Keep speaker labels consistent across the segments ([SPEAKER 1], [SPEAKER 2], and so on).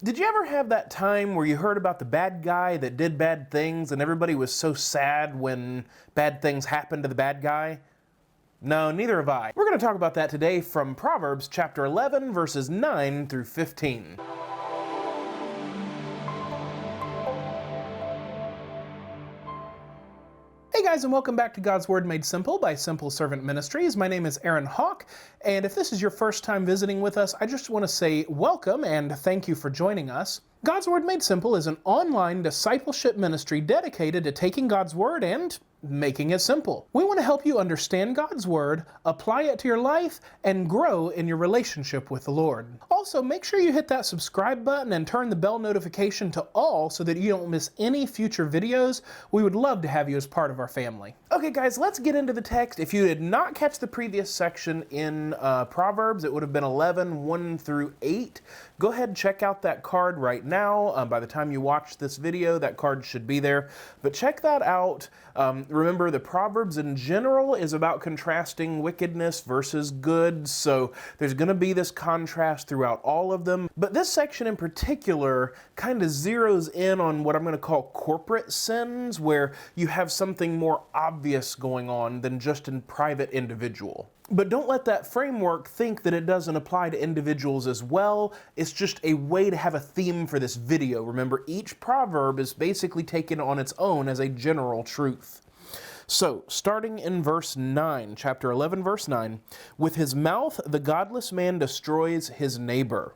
[SPEAKER 1] Did you ever have that time where you heard about the bad guy that did bad things and everybody was so sad when bad things happened to the bad guy? No, neither have I. We're going to talk about that today from Proverbs chapter 11, verses 9 through 15. Hey guys, and welcome back to God's Word Made Simple by Simple Servant Ministries. My name is Aaron Hawk, and if this is your first time visiting with us, I just want to say welcome and thank you for joining us. God's Word Made Simple is an online discipleship ministry dedicated to taking God's Word and making it simple. We want to help you understand God's Word, apply it to your life, and grow in your relationship with the Lord. Also, make sure you hit that subscribe button and turn the bell notification to all so that you don't miss any future videos. We would love to have you as part of our family. Okay guys, let's get into the text. If you did not catch the previous section in Proverbs, it would have been 11, 1 through 8. Go ahead and check out that card right now. By the time you watch this video, that card should be there. But check that out. Remember, the Proverbs in general is about contrasting wickedness versus good, so there's going to be this contrast throughout all of them. But this section in particular kind of zeroes in on what I'm going to call corporate sins, where you have something more obvious going on than just in private individual. But don't let that framework think that it doesn't apply to individuals as well. It's just a way to have a theme for this video. Remember, each proverb is basically taken on its own as a general truth. So, starting in verse 9, chapter 11, verse 9, with his mouth the godless man destroys his neighbor.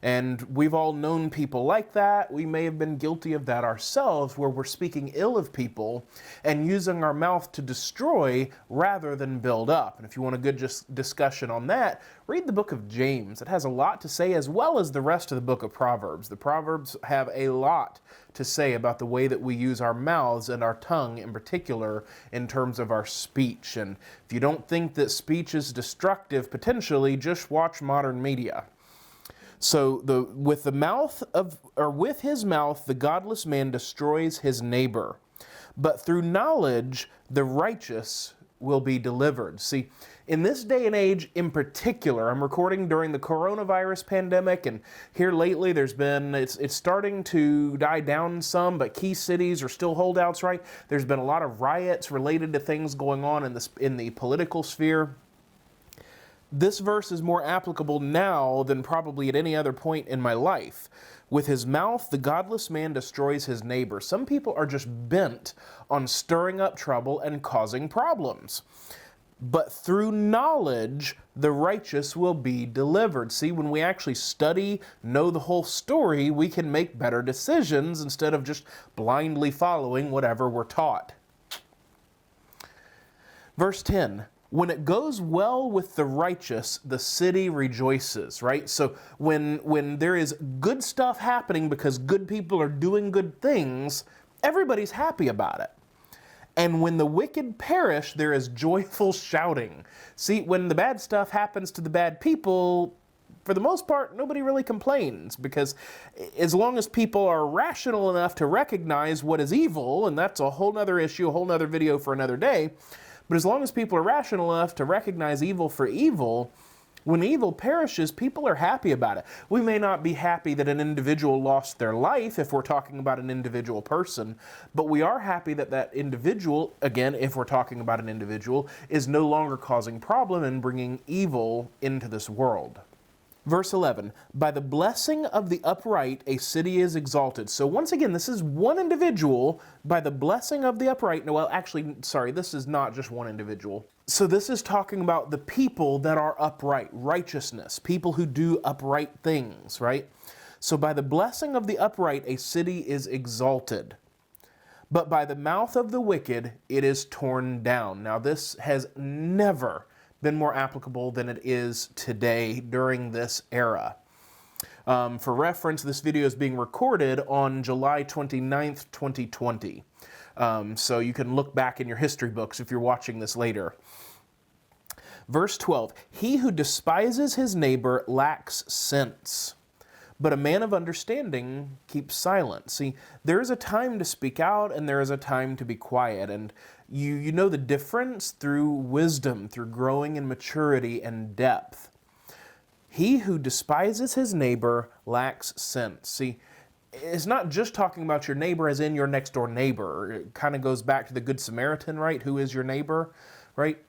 [SPEAKER 1] And we've all known people like that. We may have been guilty of that ourselves, where we're speaking ill of people and using our mouth to destroy rather than build up. And if you want a good discussion on that, read the book of James. It has a lot to say, as well as the rest of the book of Proverbs. The Proverbs have a lot to say about the way that we use our mouths and our tongue in particular in terms of our speech. And if you don't think that speech is destructive potentially, just watch modern media. So with his mouth the godless man destroys his neighbor, but through knowledge the righteous will be delivered. See, in this day and age in particular, I'm recording during the coronavirus pandemic, and here lately it's starting to die down some, but key cities are still holdouts, right? There's been a lot of riots related to things going on in the political sphere. This verse is more applicable now than probably at any other point in my life. With his mouth, the godless man destroys his neighbor. Some people are just bent on stirring up trouble and causing problems. But through knowledge, the righteous will be delivered. See, when we actually study, know the whole story, we can make better decisions instead of just blindly following whatever we're taught. Verse 10. When it goes well with the righteous, the city rejoices, right? So when there is good stuff happening because good people are doing good things, everybody's happy about it. And when the wicked perish, there is joyful shouting. See, when the bad stuff happens to the bad people, for the most part, nobody really complains, because as long as people are rational enough to recognize what is evil, and that's a whole nother issue, a whole nother video for another day, but as long as people are rational enough to recognize evil for evil, when evil perishes, people are happy about it. We may not be happy that an individual lost their life if we're talking about an individual person, but we are happy that that individual, again, if we're talking about an individual, is no longer causing problem and bringing evil into this world. Verse 11, by the blessing of the upright, a city is exalted. So once again, this is one individual. By the blessing of the upright, no, well, actually, sorry, this is not just one individual. So this is talking about the people that are upright, righteousness, people who do upright things, right? So by the blessing of the upright, a city is exalted. But by the mouth of the wicked, it is torn down. Now this has never been more applicable than it is today during this era. For reference, this video is being recorded on July 29th, 2020. So you can look back in your history books if you're watching this later. Verse 12, he who despises his neighbor lacks sense, but a man of understanding keeps silent. See, there is a time to speak out and there is a time to be quiet, and you know the difference through wisdom, through growing in maturity and depth. He who despises his neighbor lacks sense. See, it's not just talking about your neighbor as in your next door neighbor. It kind of goes back to the Good Samaritan, right? Who is your neighbor, right?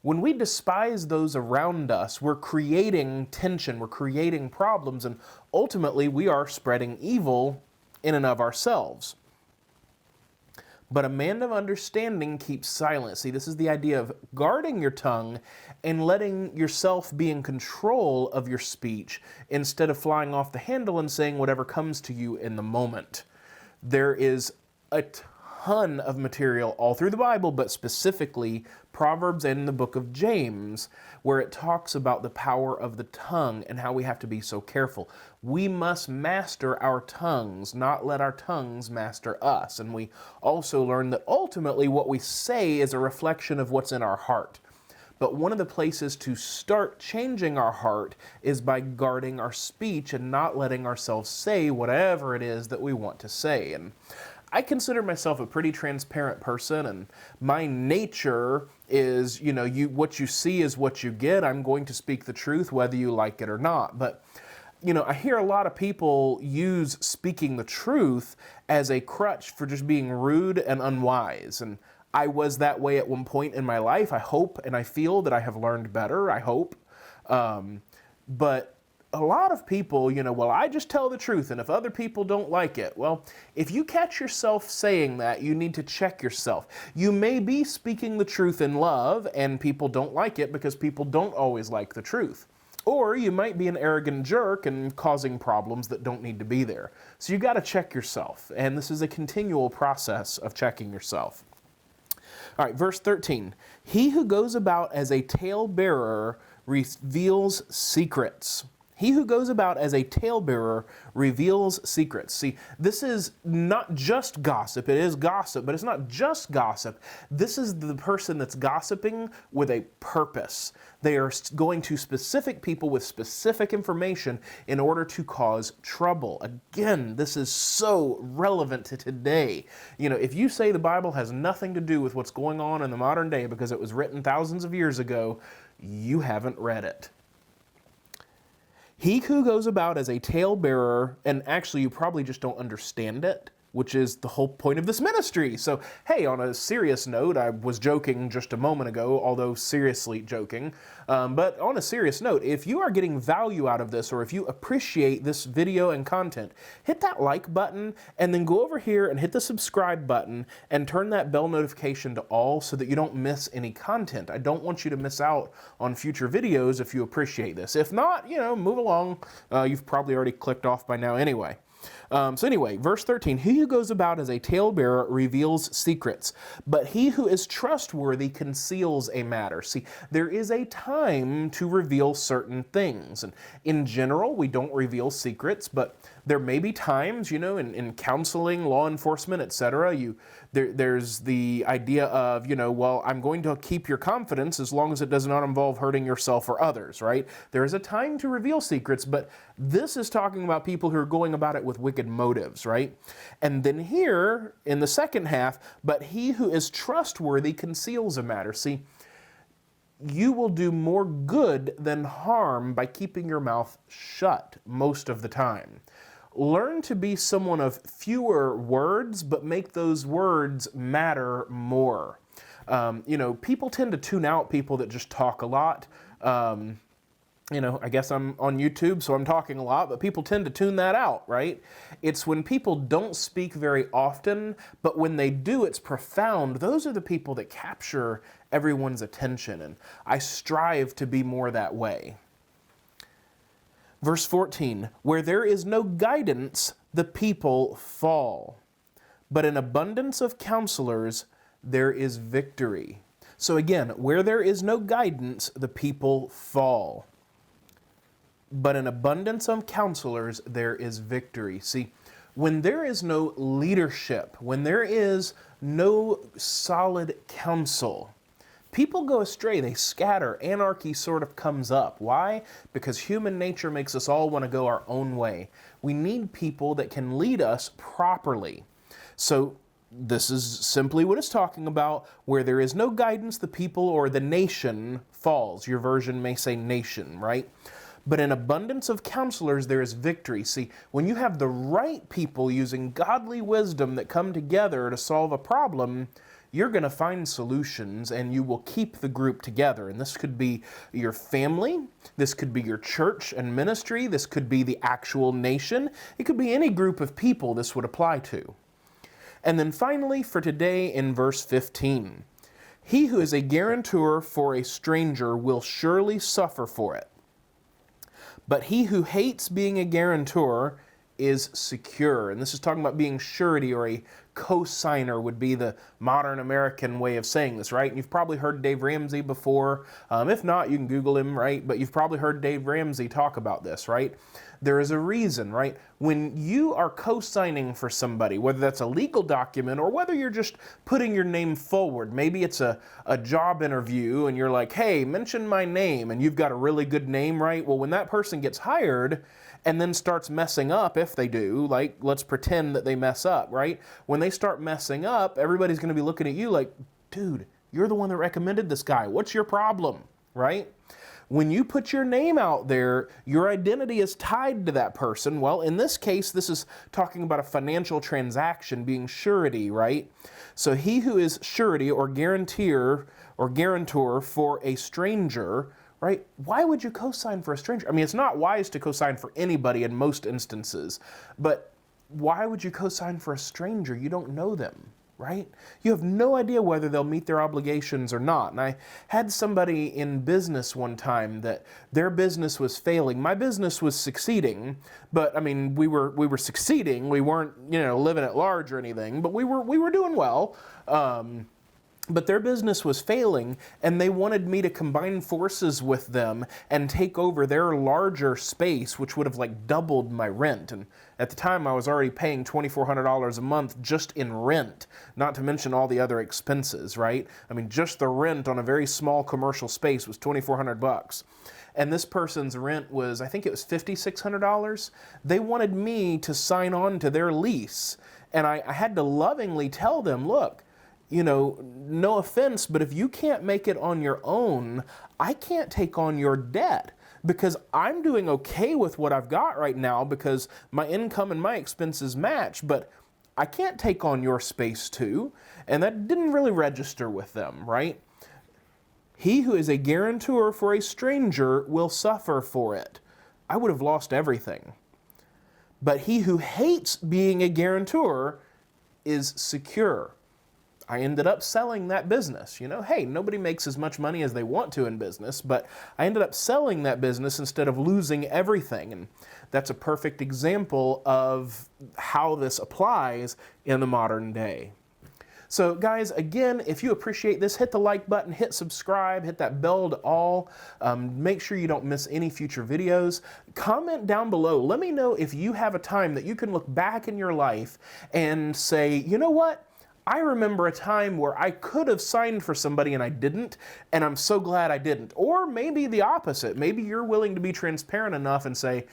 [SPEAKER 1] When we despise those around us, we're creating tension, we're creating problems, and ultimately we are spreading evil in and of ourselves. But a man of understanding keeps silent. See, this is the idea of guarding your tongue and letting yourself be in control of your speech instead of flying off the handle and saying whatever comes to you in the moment. There is a ton of material all through the Bible, but specifically Proverbs and the book of James, where it talks about the power of the tongue and how we have to be so careful. We must master our tongues, not let our tongues master us. And we also learn that ultimately what we say is a reflection of what's in our heart. But one of the places to start changing our heart is by guarding our speech and not letting ourselves say whatever it is that we want to say. And I consider myself a pretty transparent person, and my nature is, what you see is what you get. I'm going to speak the truth whether you like it or not. But, I hear a lot of people use speaking the truth as a crutch for just being rude and unwise. And I was that way at one point in my life. I hope and I feel that I have learned better, I hope. But a lot of people, well, I just tell the truth, and if other people don't like it, well, if you catch yourself saying that, you need to check yourself. You may be speaking the truth in love, and people don't like it because people don't always like the truth. Or you might be an arrogant jerk and causing problems that don't need to be there. So you got to check yourself, and this is a continual process of checking yourself. All right, verse 13. He who goes about as a talebearer reveals secrets. He who goes about as a talebearer reveals secrets. See, this is not just gossip. It is gossip, but it's not just gossip. This is the person that's gossiping with a purpose. They are going to specific people with specific information in order to cause trouble. Again, this is so relevant to today. If you say the Bible has nothing to do with what's going on in the modern day because it was written thousands of years ago, you haven't read it. He who goes about as a talebearer, and actually you probably just don't understand it, which is the whole point of this ministry. So, hey, on a serious note, I was joking just a moment ago, although seriously joking, but on a serious note, if you are getting value out of this, or if you appreciate this video and content, hit that like button, and then go over here and hit the subscribe button, and turn that bell notification to all so that you don't miss any content. I don't want you to miss out on future videos if you appreciate this. If not, move along. You've probably already clicked off by now anyway. So anyway, verse 13, he who goes about as a talebearer reveals secrets, but he who is trustworthy conceals a matter. See, there is a time to reveal certain things. And in general, we don't reveal secrets, but there may be times, in counseling, law enforcement, etc., there's the idea of, well, I'm going to keep your confidence as long as it does not involve hurting yourself or others, right? There is a time to reveal secrets, but this is talking about people who are going about it with wicked motives, right? And then here, in the second half, but he who is trustworthy conceals a matter. See, you will do more good than harm by keeping your mouth shut most of the time. Learn to be someone of fewer words, but make those words matter more. People tend to tune out people that just talk a lot. I guess I'm on YouTube, so I'm talking a lot, but people tend to tune that out, right? It's when people don't speak very often, but when they do, it's profound. Those are the people that capture everyone's attention, and I strive to be more that way. Verse 14, where there is no guidance, the people fall, but in abundance of counselors, there is victory. So again, where there is no guidance, the people fall. But in abundance of counselors, there is victory. See, when there is no leadership, when there is no solid counsel, people go astray, they scatter, anarchy sort of comes up. Why? Because human nature makes us all want to go our own way. We need people that can lead us properly. So this is simply what it's talking about. Where there is no guidance, the people or the nation falls. Your version may say nation, right? But in abundance of counselors, there is victory. See, when you have the right people using godly wisdom that come together to solve a problem, you're going to find solutions and you will keep the group together. And this could be your family, this could be your church and ministry, this could be the actual nation, it could be any group of people this would apply to. And then finally, for today in verse 15, he who is a guarantor for a stranger will surely suffer for it. But he who hates being a guarantor is secure. And this is talking about being surety, or a co-signer would be the modern American way of saying this, right? And you've probably heard Dave Ramsey before. If not, you can Google him, right? But you've probably heard Dave Ramsey talk about this, right? There is a reason, right? When you are co-signing for somebody, whether that's a legal document or whether you're just putting your name forward, maybe it's a job interview and you're like, hey, mention my name, and you've got a really good name, right? Well, when that person gets hired and then starts messing up, if they do, like let's pretend that they mess up, right? When they start messing up, everybody's going to be looking at you like, dude, you're the one that recommended this guy. What's your problem, right? When you put your name out there, your identity is tied to that person. Well, in this case, this is talking about a financial transaction being surety, right? So he who is surety or guarantor for a stranger, right? Why would you co-sign for a stranger? I mean, it's not wise to co-sign for anybody in most instances, but why would you co-sign for a stranger? You don't know them, right? You have no idea whether they'll meet their obligations or not. And I had somebody in business one time that their business was failing. My business was succeeding, but I mean, we were succeeding. We weren't, living at large or anything, but we were doing well. But their business was failing, and they wanted me to combine forces with them and take over their larger space, which would have like doubled my rent. And at the time, I was already paying $2,400 a month just in rent, not to mention all the other expenses, right? I mean, just the rent on a very small commercial space was $2,400. And this person's rent was, I think it was $5,600. They wanted me to sign on to their lease. And I had to lovingly tell them, look, no offense, but if you can't make it on your own, I can't take on your debt, because I'm doing okay with what I've got right now because my income and my expenses match, but I can't take on your space too. And that didn't really register with them, right? He who is a guarantor for a stranger will suffer for it. I would have lost everything. But he who hates being a guarantor is secure. I ended up selling that business. Hey, nobody makes as much money as they want to in business, but I ended up selling that business instead of losing everything. And that's a perfect example of how this applies in the modern day. So guys, again, if you appreciate this, hit the like button, hit subscribe, hit that bell to all. Make sure you don't miss any future videos. Comment down below. Let me know if you have a time that you can look back in your life and say, you know what? I remember a time where I could have signed for somebody and I didn't, and I'm so glad I didn't. Or maybe the opposite. Maybe you're willing to be transparent enough and say,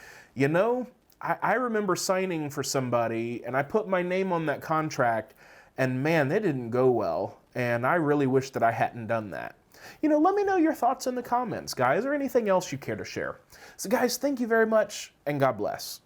[SPEAKER 1] I remember signing for somebody and I put my name on that contract and man, they didn't go well. And I really wish that I hadn't done that. Let me know your thoughts in the comments, guys, or anything else you care to share. So guys, thank you very much and God bless.